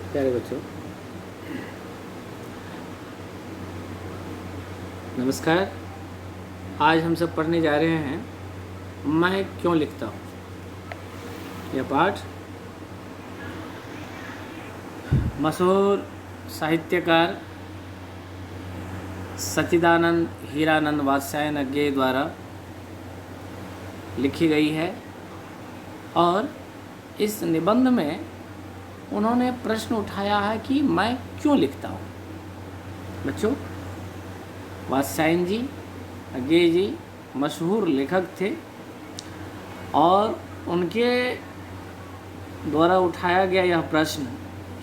प्यारे बच्चों, नमस्कार। आज हम सब पढ़ने जा रहे हैं मैं क्यों लिखता हूँ। यह पाठ मशहूर साहित्यकार सच्चिदानंद हीरानंद वात्स्यायन अज्ञेय द्वारा लिखी गई है और इस निबंध में उन्होंने प्रश्न उठाया है कि मैं क्यों लिखता हूँ। बच्चों, वात्स्यायन जी, अज्ञेय जी मशहूर लेखक थे और उनके द्वारा उठाया गया यह प्रश्न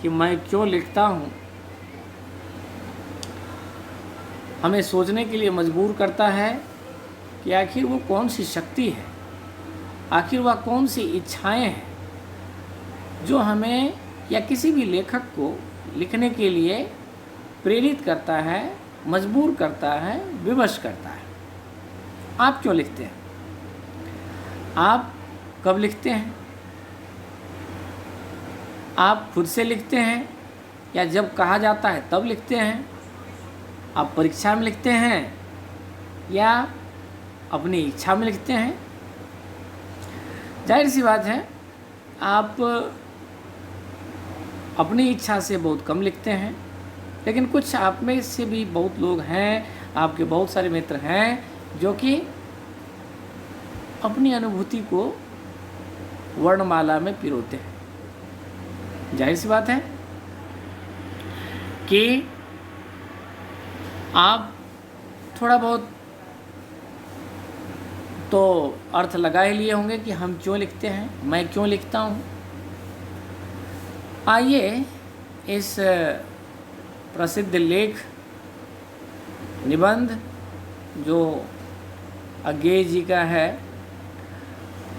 कि मैं क्यों लिखता हूँ हमें सोचने के लिए मजबूर करता है कि आखिर वो कौन सी शक्ति है, आखिर वह कौन सी इच्छाएं हैं जो हमें या किसी भी लेखक को लिखने के लिए प्रेरित करता है, मजबूर करता है, विवश करता है। आप क्यों लिखते हैं? आप कब लिखते हैं? आप खुद से लिखते हैं या जब कहा जाता है तब लिखते हैं? आप परीक्षा में लिखते हैं या अपनी इच्छा में लिखते हैं? जाहिर सी बात है, आप अपनी इच्छा से बहुत कम लिखते हैं, लेकिन कुछ आप में से भी बहुत लोग हैं, आपके बहुत सारे मित्र हैं जो कि अपनी अनुभूति को वर्णमाला में पिरोते हैं। जाहिर सी बात है कि आप थोड़ा बहुत तो अर्थ लगा ही लिए होंगे कि हम क्यों लिखते हैं, मैं क्यों लिखता हूँ। आइए इस प्रसिद्ध लेख निबंध जो अज्ञेय जी का है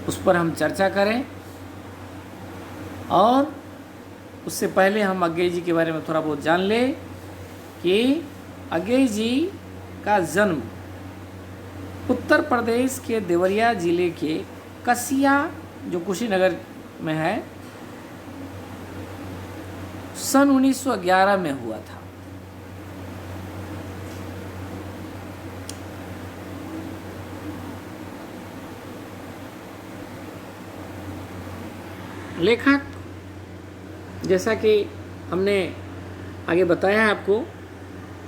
उस पर हम चर्चा करें, और उससे पहले हम अज्ञेय जी के बारे में थोड़ा बहुत जान लें कि अज्ञेय जी का जन्म उत्तर प्रदेश के देवरिया जिले के कसिया, जो कुशीनगर में है, सन 1911 में हुआ था। लेखक, जैसा कि हमने आगे बताया है आपको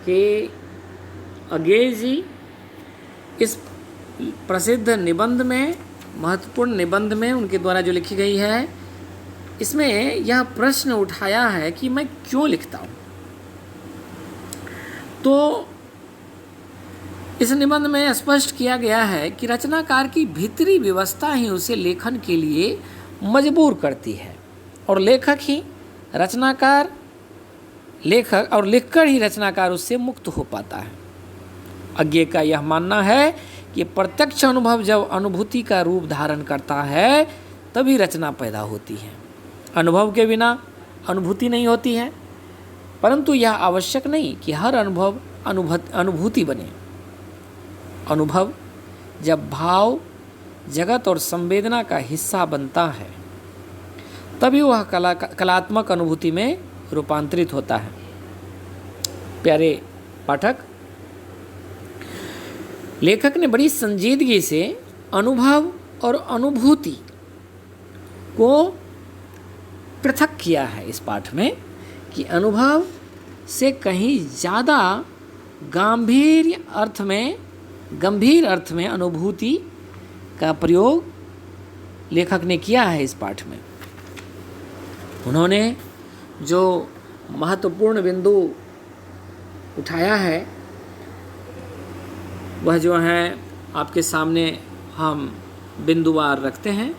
कि अज्ञेय जी इस प्रसिद्ध निबंध में, महत्वपूर्ण निबंध में उनके द्वारा जो लिखी गई है, इसमें यह प्रश्न उठाया है कि मैं क्यों लिखता हूँ। तो इस निबंध में स्पष्ट किया गया है कि रचनाकार की भीतरी व्यवस्था ही उसे लेखन के लिए मजबूर करती है और लेखक और लिखकर ही रचनाकार उससे मुक्त हो पाता है। अज्ञेय का यह मानना है कि प्रत्यक्ष अनुभव जब अनुभूति का रूप धारण करता है तभी रचना पैदा होती है। अनुभव के बिना अनुभूति नहीं होती है, परंतु यह आवश्यक नहीं कि हर अनुभव अनुभूति बने। अनुभव जब भाव, जगत और संवेदना का हिस्सा बनता है तभी वह कलात्मक अनुभूति में रूपांतरित होता है। प्यारे पाठक, लेखक ने बड़ी संजीदगी से अनुभव और अनुभूति को पृथक किया है इस पाठ में कि अनुभव से कहीं ज़्यादा गंभीर अर्थ में अनुभूति का प्रयोग लेखक ने किया है इस पाठ में। उन्होंने जो महत्वपूर्ण बिंदु उठाया है वह जो है आपके सामने हम बिंदुवार रखते हैं।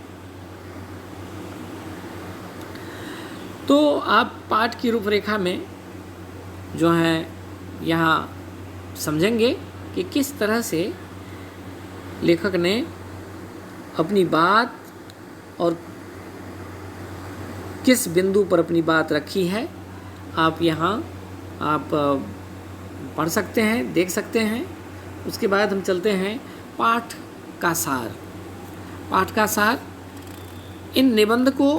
तो आप पाठ की रूपरेखा में जो है यहाँ समझेंगे कि किस तरह से लेखक ने अपनी बात और किस बिंदु पर अपनी बात रखी है। आप यहाँ पढ़ सकते हैं, देख सकते हैं। उसके बाद हम चलते हैं पाठ का सार। पाठ का सार, इन निबंध को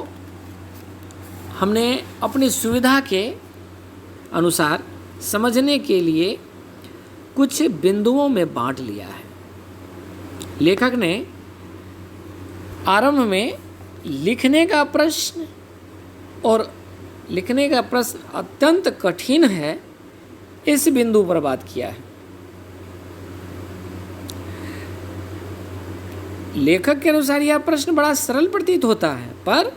हमने अपनी सुविधा के अनुसार समझने के लिए कुछ बिंदुओं में बांट लिया है। लेखक ने आरंभ में लिखने का प्रश्न अत्यंत कठिन है, इस बिंदु पर बात किया है। लेखक के अनुसार यह प्रश्न बड़ा सरल प्रतीत होता है, पर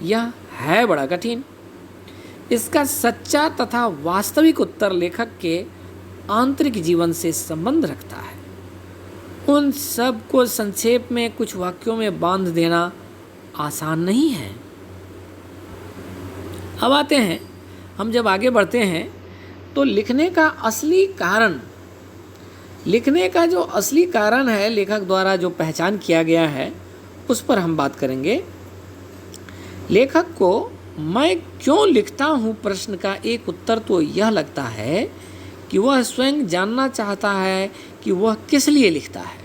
यह है बड़ा कठिन। इसका सच्चा तथा वास्तविक उत्तर लेखक के आंतरिक जीवन से संबंध रखता है। उन सब को संक्षेप में कुछ वाक्यों में बांध देना आसान नहीं है। अब आते हैं, हम जब आगे बढ़ते हैं तो लिखने का जो असली कारण है, लेखक द्वारा जो पहचान किया गया है, उस पर हम बात करेंगे। लेखक को मैं क्यों लिखता हूँ प्रश्न का एक उत्तर तो यह लगता है कि वह स्वयं जानना चाहता है कि वह किस लिए लिखता है।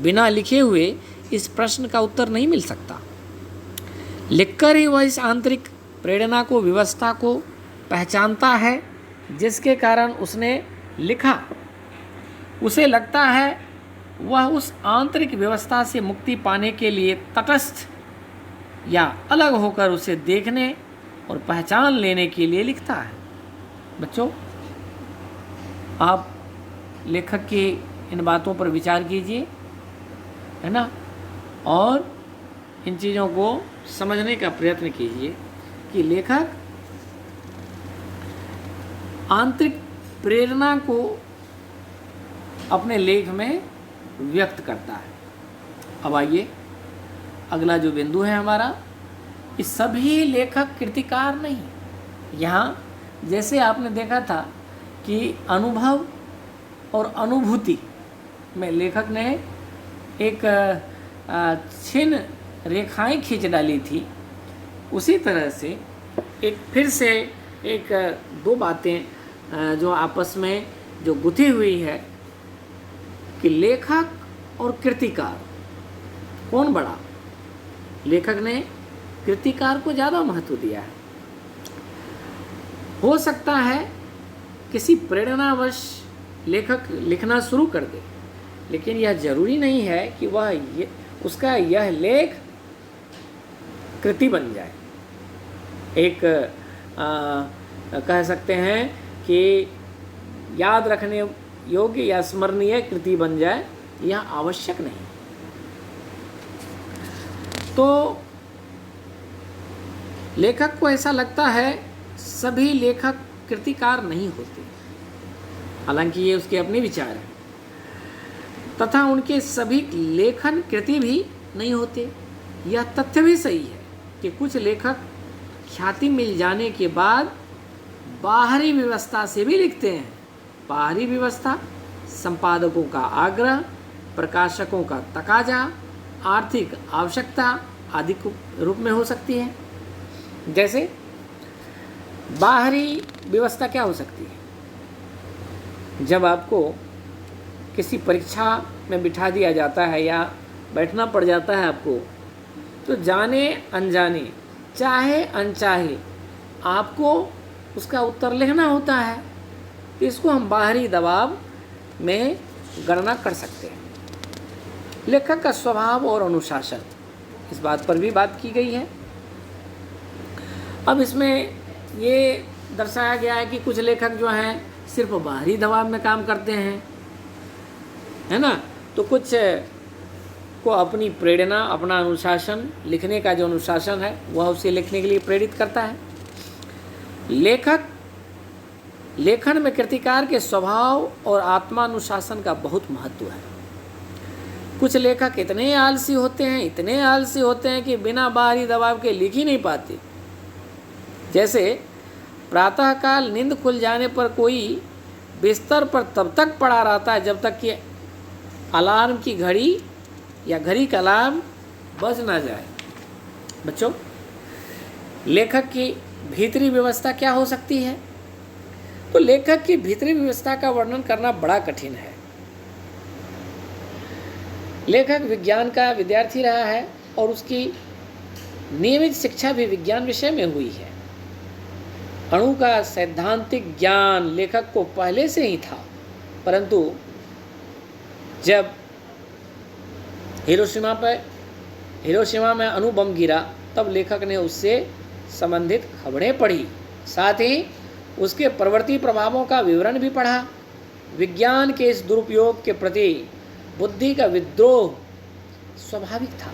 बिना लिखे हुए इस प्रश्न का उत्तर नहीं मिल सकता। लिखकर ही वह इस आंतरिक प्रेरणा को, व्यवस्था को पहचानता है जिसके कारण उसने लिखा। उसे लगता है वह उस आंतरिक व्यवस्था से मुक्ति पाने के लिए तटस्थ या अलग होकर उसे देखने और पहचान लेने के लिए लिखता है। बच्चों, आप लेखक की इन बातों पर विचार कीजिए, है ना, और इन चीज़ों को समझने का प्रयत्न कीजिए कि लेखक आंतरिक प्रेरणा को अपने लेख में व्यक्त करता है। अब आइए, अगला जो बिंदु है हमारा, कि सभी लेखक कृतिकार नहीं। यहाँ जैसे आपने देखा था कि अनुभव और अनुभूति में लेखक ने एक छिन्न रेखाएं खींच डाली थी, उसी तरह से फिर से दो बातें जो आपस में जो गुथी हुई है कि लेखक और कृतिकार कौन बड़ा। लेखक ने कृतिकार को ज़्यादा महत्व दिया है। हो सकता है किसी प्रेरणावश लेखक लिखना शुरू कर दे, लेकिन यह जरूरी नहीं है कि उसका यह लेख कृति बन जाए। कह सकते हैं कि याद रखने योग्य या स्मरणीय कृति बन जाए, यह आवश्यक नहीं। तो लेखक को ऐसा लगता है सभी लेखक कृतिकार नहीं होते, हालांकि ये उसके अपने विचार हैं, तथा उनके सभी लेखन कृति भी नहीं होते। यह तथ्य भी सही है कि कुछ लेखक ख्याति मिल जाने के बाद बाहरी व्यवस्था से भी लिखते हैं। बाहरी व्यवस्था संपादकों का आग्रह, प्रकाशकों का तकाजा, आर्थिक आवश्यकता आदि रूप में हो सकती है। जैसे बाहरी व्यवस्था क्या हो सकती है? जब आपको किसी परीक्षा में बिठा दिया जाता है या बैठना पड़ जाता है आपको, तो जाने अनजाने, चाहे अनचाहे, आपको उसका उत्तर लिखना होता है। तो इसको हम बाहरी दबाव में गणना कर सकते हैं। लेखक का स्वभाव और अनुशासन, इस बात पर भी बात की गई है। अब इसमें ये दर्शाया गया है कि कुछ लेखक जो हैं सिर्फ बाहरी दबाव में काम करते हैं, है ना, तो कुछ को अपनी प्रेरणा, अपना अनुशासन, लिखने का जो अनुशासन है वह उसे लिखने के लिए प्रेरित करता है। लेखन में कृतिकार के स्वभाव और आत्मानुशासन का बहुत महत्व है। कुछ लेखक इतने आलसी होते हैं कि बिना बाहरी दबाव के लिख ही नहीं पाते। जैसे प्रातःकाल नींद खुल जाने पर कोई बिस्तर पर तब तक पड़ा रहता है जब तक कि अलार्म की घड़ी या घड़ी का अलार्म बज ना जाए। बच्चों, लेखक की भीतरी व्यवस्था क्या हो सकती है? तो लेखक की भीतरी व्यवस्था का वर्णन करना बड़ा कठिन है। लेखक विज्ञान का विद्यार्थी रहा है और उसकी नियमित शिक्षा भी विज्ञान विषय में हुई है। अणु का सैद्धांतिक ज्ञान लेखक को पहले से ही था, परंतु जब हिरोशिमा में अणु बम गिरा तब लेखक ने उससे संबंधित खबरें पढ़ी, साथ ही उसके प्रवृत्ति प्रभावों का विवरण भी पढ़ा। विज्ञान के इस दुरुपयोग के प्रति बुद्धि का विद्रोह स्वाभाविक था।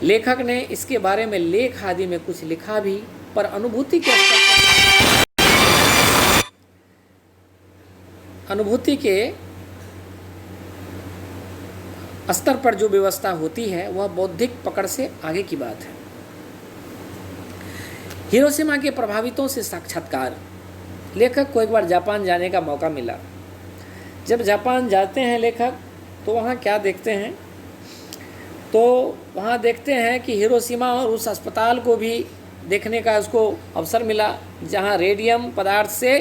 लेखक ने इसके बारे में लेख आदि में कुछ लिखा भी, पर अनुभूति के स्तर पर जो व्यवस्था होती है वह बौद्धिक पकड़ से आगे की बात है। हिरोशिमा के प्रभावितों से साक्षात्कार। लेखक को एक बार जापान जाने का मौका मिला। जब जापान जाते हैं लेखक तो वहाँ क्या देखते हैं, तो वहाँ देखते हैं कि हिरोशिमा और उस अस्पताल को भी देखने का उसको अवसर मिला जहाँ रेडियम पदार्थ से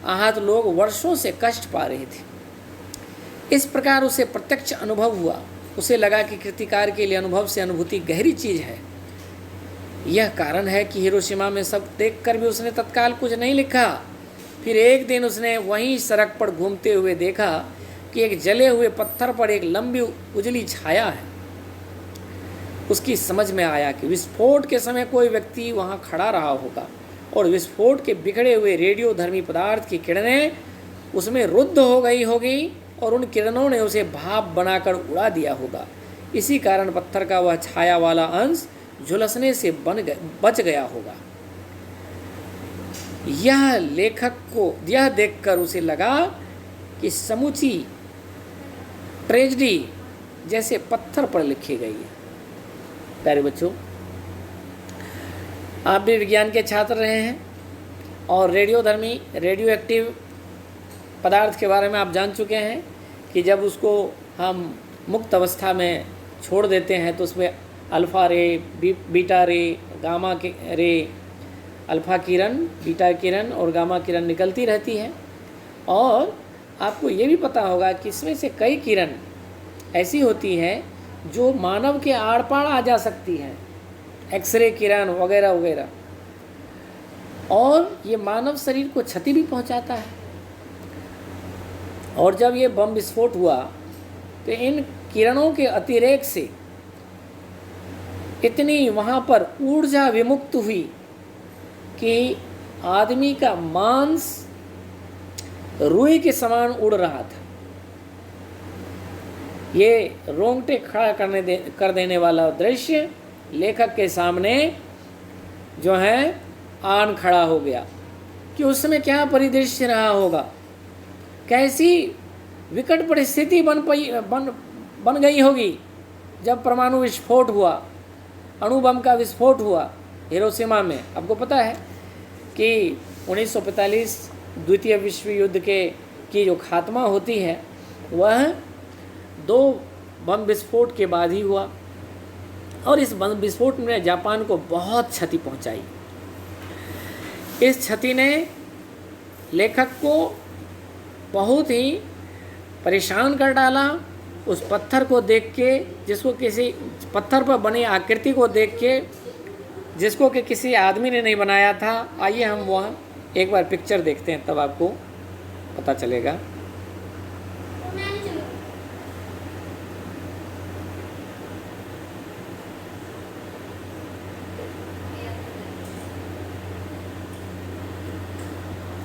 आहत लोग वर्षों से कष्ट पा रहे थे। इस प्रकार उसे प्रत्यक्ष अनुभव हुआ। उसे लगा कि कृतिकार के लिए अनुभव से अनुभूति गहरी चीज़ है। यह कारण है कि हिरोशिमा में सब देखकर भी उसने तत्काल कुछ नहीं लिखा। फिर एक दिन उसने वहीं सड़क पर घूमते हुए देखा कि एक जले हुए पत्थर पर एक लंबी उजली छाया है। उसकी समझ में आया कि विस्फोट के समय कोई व्यक्ति वहाँ खड़ा रहा होगा और विस्फोट के बिखरे हुए रेडियोधर्मी पदार्थ की किरणें उसमें रुद्ध हो गई होगी और उन किरणों ने उसे भाप बनाकर उड़ा दिया होगा। इसी कारण पत्थर का वह छाया वाला अंश झुलसने से बच गया होगा। यह लेखक को यह देखकर उसे लगा कि समूची ट्रेजेडी जैसे पत्थर पर लिखी गई है। प्यारे बच्चों, आप भी विज्ञान के छात्र रहे हैं और रेडियोधर्मी रेडियो एक्टिव पदार्थ के बारे में आप जान चुके हैं कि जब उसको हम मुक्त अवस्था में छोड़ देते हैं तो उसमें अल्फ़ा रे, बीटा रे, गामा रे, अल्फ़ा किरण, बीटा किरण और गामा किरण निकलती रहती है। और आपको ये भी पता होगा कि इसमें से कई किरण ऐसी होती हैं जो मानव के आड़ पाड़ आ जा सकती हैं, एक्सरे किरण वगैरह वगैरह, और ये मानव शरीर को क्षति भी पहुंचाता है। और जब ये बम विस्फोट हुआ तो इन किरणों के अतिरेक से इतनी वहाँ पर ऊर्जा विमुक्त हुई कि आदमी का मांस रुई के समान उड़ रहा था। ये रोंगटे खड़ा कर देने वाला दृश्य लेखक के सामने जो है आन खड़ा हो गया कि उसमें क्या परिदृश्य रहा होगा, कैसी विकट परिस्थिति बन गई होगी जब परमाणु विस्फोट हुआ, अणु बम का विस्फोट हुआ हिरोशिमा में। आपको पता है कि 1945 द्वितीय विश्व युद्ध की जो खात्मा होती है वह 2 बम विस्फोट के बाद ही हुआ और इस बम विस्फोट ने जापान को बहुत क्षति पहुंचाई। इस क्षति ने लेखक को बहुत ही परेशान कर डाला। उस पत्थर को देख के, जिसको किसी पत्थर पर बनी आकृति को देख के, जिसको कि किसी आदमी ने नहीं बनाया था। आइए हम वहाँ एक बार पिक्चर देखते हैं, तब आपको पता चलेगा।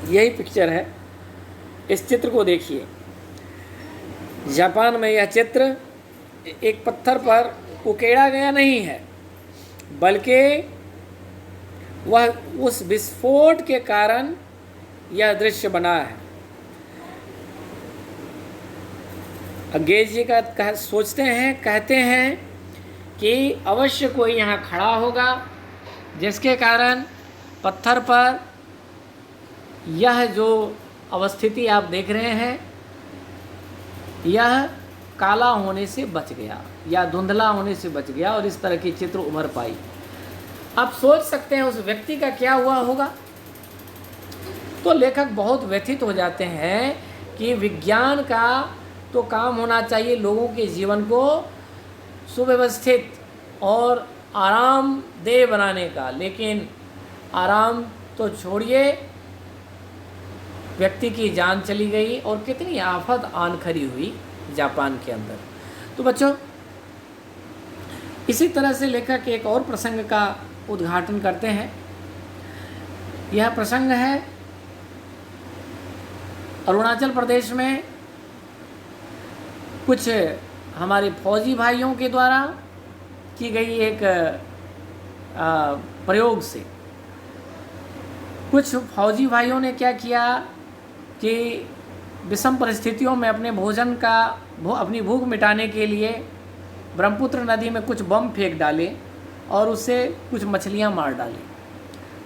यही पिक्चर है, इस चित्र को देखिए। जापान में यह चित्र एक पत्थर पर उकेड़ा गया नहीं है, बल्कि वह उस विस्फोट के कारण यह दृश्य बना है। अंग्रेज जी का सोचते हैं, कहते हैं कि अवश्य कोई यहाँ खड़ा होगा जिसके कारण पत्थर पर यह जो अवस्थिति आप देख रहे हैं यह काला होने से बच गया या धुंधला होने से बच गया और इस तरह की चित्र उभर पाई। आप सोच सकते हैं उस व्यक्ति का क्या हुआ होगा। तो लेखक बहुत व्यथित हो जाते हैं कि विज्ञान का तो काम होना चाहिए लोगों के जीवन को सुव्यवस्थित और आरामदेह बनाने का। लेकिन आराम तो छोड़िए, व्यक्ति की जान चली गई और कितनी आफत आन खड़ी हुई जापान के अंदर। तो बच्चों, इसी तरह से लेखक एक और प्रसंग का उद्घाटन करते हैं। यह प्रसंग है अरुणाचल प्रदेश में कुछ हमारे फौजी भाइयों के द्वारा की गई एक प्रयोग से। कुछ फौजी भाइयों ने क्या किया कि विषम परिस्थितियों में अपने भोजन का अपनी भूख मिटाने के लिए ब्रह्मपुत्र नदी में कुछ बम फेंक डाले और उससे कुछ मछलियां मार डाली।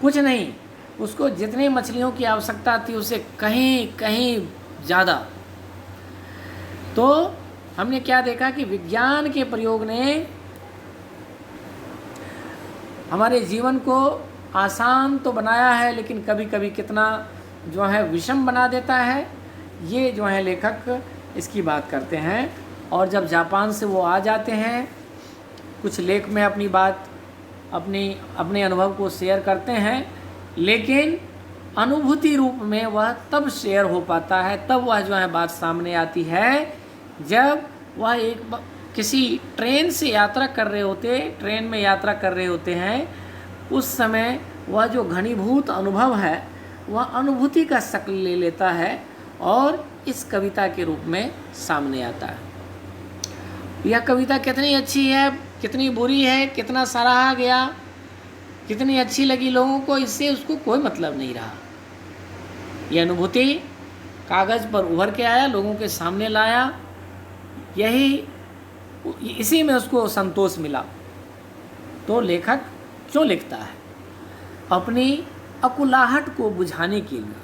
कुछ नहीं, उसको जितनी मछलियों की आवश्यकता थी उससे कहीं कहीं ज़्यादा। तो हमने क्या देखा कि विज्ञान के प्रयोग ने हमारे जीवन को आसान तो बनाया है, लेकिन कभी कभी कितना जो है विषम बना देता है। ये जो है लेखक इसकी बात करते हैं। और जब जापान से वो आ जाते हैं, कुछ लेख में अपनी बात अपने अनुभव को शेयर करते हैं, लेकिन अनुभूति रूप में वह तब शेयर हो पाता है, तब वह जो है बात सामने आती है जब वह किसी ट्रेन से यात्रा कर रहे होते, ट्रेन में यात्रा कर रहे होते हैं। उस समय वह जो घनीभूत अनुभव है वह अनुभूति का शक्ल ले लेता है और इस कविता के रूप में सामने आता है। यह कविता कितनी अच्छी है, कितनी बुरी है, कितना सराहा गया, कितनी अच्छी लगी लोगों को, इससे उसको कोई मतलब नहीं रहा। यह अनुभूति कागज़ पर उभर के आया, लोगों के सामने लाया, इसी में उसको संतोष मिला। तो लेखक क्यों लिखता है? अपनी अकुलाहट को बुझाने के लिए,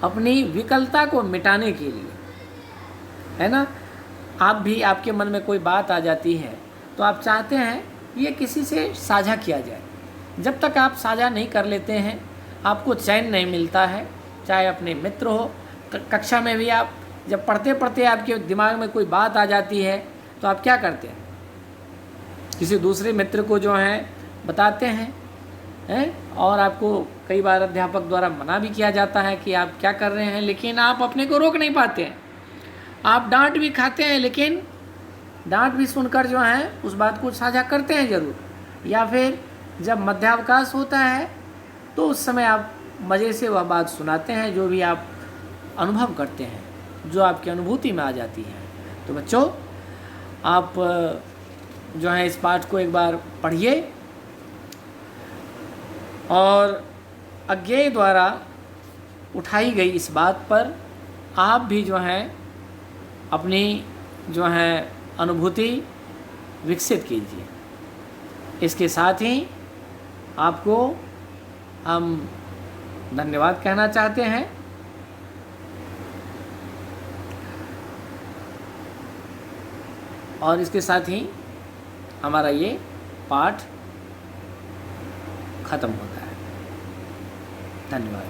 अपनी विकलता को मिटाने के लिए, है ना। आप भी, आपके मन में कोई बात आ जाती है तो आप चाहते हैं ये किसी से साझा किया जाए। जब तक आप साझा नहीं कर लेते हैं आपको चैन नहीं मिलता है। चाहे अपने मित्र हो, कक्षा में भी आप जब पढ़ते पढ़ते आपके दिमाग में कोई बात आ जाती है तो आप क्या करते हैं? किसी दूसरे मित्र को जो है बताते हैं, और आपको कई बार अध्यापक द्वारा मना भी किया जाता है कि आप क्या कर रहे हैं, लेकिन आप अपने को रोक नहीं पाते हैं। आप डांट भी खाते हैं, लेकिन डांट भी सुनकर जो है उस बात को साझा करते हैं ज़रूर। या फिर जब मध्यावकाश होता है तो उस समय आप मज़े से वह बात सुनाते हैं जो भी आप अनुभव करते हैं, जो आपकी अनुभूति में आ जाती है। तो बच्चों, आप जो है इस पाठ को एक बार पढ़िए और अज्ञेय द्वारा उठाई गई इस बात पर आप भी जो है अपनी जो है अनुभूति विकसित कीजिए। इसके साथ ही आपको हम धन्यवाद कहना चाहते हैं। और इसके साथ ही हमारा ये पाठ खत्म होता है। धन्यवाद।